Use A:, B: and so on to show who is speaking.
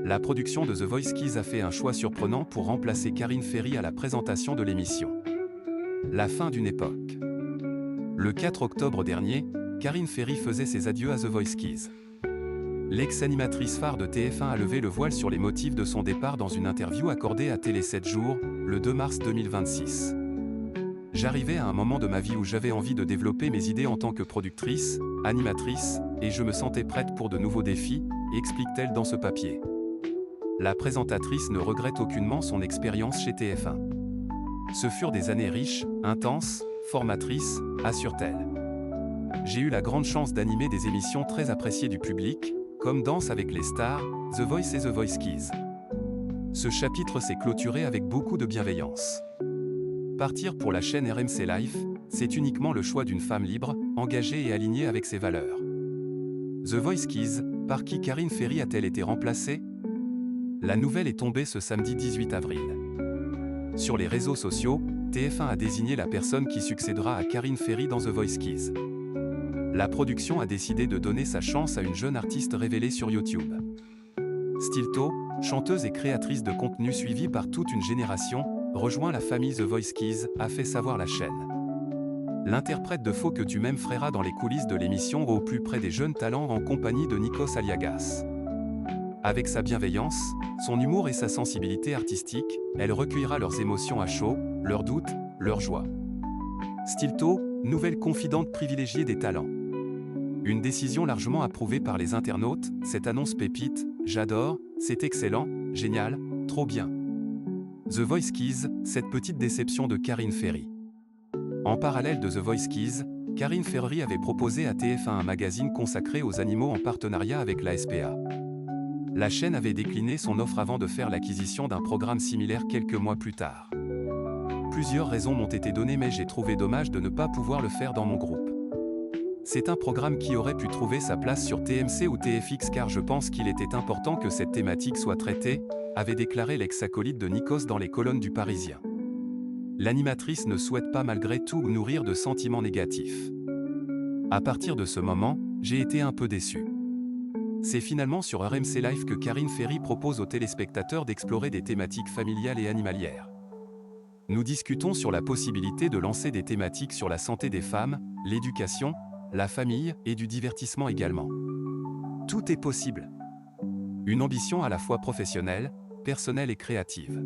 A: La production de The Voice Kids a fait un choix surprenant pour remplacer Karine Ferry à la présentation de l'émission. La fin d'une époque. Le 4 octobre dernier, Karine Ferry faisait ses adieux à The Voice Kids. L'ex-animatrice phare de TF1 a levé le voile sur les motifs de son départ dans une interview accordée à Télé 7 jours, le 2 mars 2026. J'arrivais à un moment de ma vie où j'avais envie de développer mes idées en tant que productrice, animatrice, et je me sentais prête pour de nouveaux défis, explique-t-elle dans ce papier. La présentatrice ne regrette aucunement son expérience chez TF1. Ce furent des années riches, intenses, formatrices, assure-t-elle. J'ai eu la grande chance d'animer des émissions très appréciées du public, comme Danse avec les stars, The Voice et The Voice Kids. Ce chapitre s'est clôturé avec beaucoup de bienveillance. Partir pour la chaîne RMC Life, c'est uniquement le choix d'une femme libre, engagée et alignée avec ses valeurs. The Voice Kids, par qui Karine Ferry a-t-elle été remplacée? La nouvelle est tombée ce samedi 18 avril. Sur les réseaux sociaux, TF1 a désigné la personne qui succédera à Karine Ferry dans The Voice Kids. La production a décidé de donner sa chance à une jeune artiste révélée sur YouTube. Stilto, chanteuse et créatrice de contenu suivie par toute une génération, rejoint la famille The Voice Kids, a fait savoir la chaîne. L'interprète de Faut que tu m'aimes frera dans les coulisses de l'émission au plus près des jeunes talents en compagnie de Nikos Aliagas. Avec sa bienveillance, son humour et sa sensibilité artistique, elle recueillera leurs émotions à chaud, leurs doutes, leurs joies. Stilto, nouvelle confidente privilégiée des talents. Une décision largement approuvée par les internautes, cette annonce pépite, j'adore, c'est excellent, génial, trop bien. The Voice Kids, cette petite déception de Karine Ferry. En parallèle de The Voice Kids, Karine Ferry avait proposé à TF1 un magazine consacré aux animaux en partenariat avec la SPA. La chaîne avait décliné son offre avant de faire l'acquisition d'un programme similaire quelques mois plus tard. Plusieurs raisons m'ont été données mais j'ai trouvé dommage de ne pas pouvoir le faire dans mon groupe. C'est un programme qui aurait pu trouver sa place sur TMC ou TFX car je pense qu'il était important que cette thématique soit traitée, avait déclaré l'ex-acolyte de Nikos dans les colonnes du Parisien. L'animatrice ne souhaite pas malgré tout nourrir de sentiments négatifs. À partir de ce moment, j'ai été un peu déçu. C'est finalement sur RMC Life que Karine Ferry propose aux téléspectateurs d'explorer des thématiques familiales et animalières. Nous discutons sur la possibilité de lancer des thématiques sur la santé des femmes, l'éducation, la famille et du divertissement également. Tout est possible. Une ambition à la fois professionnelle, personnelle et créative.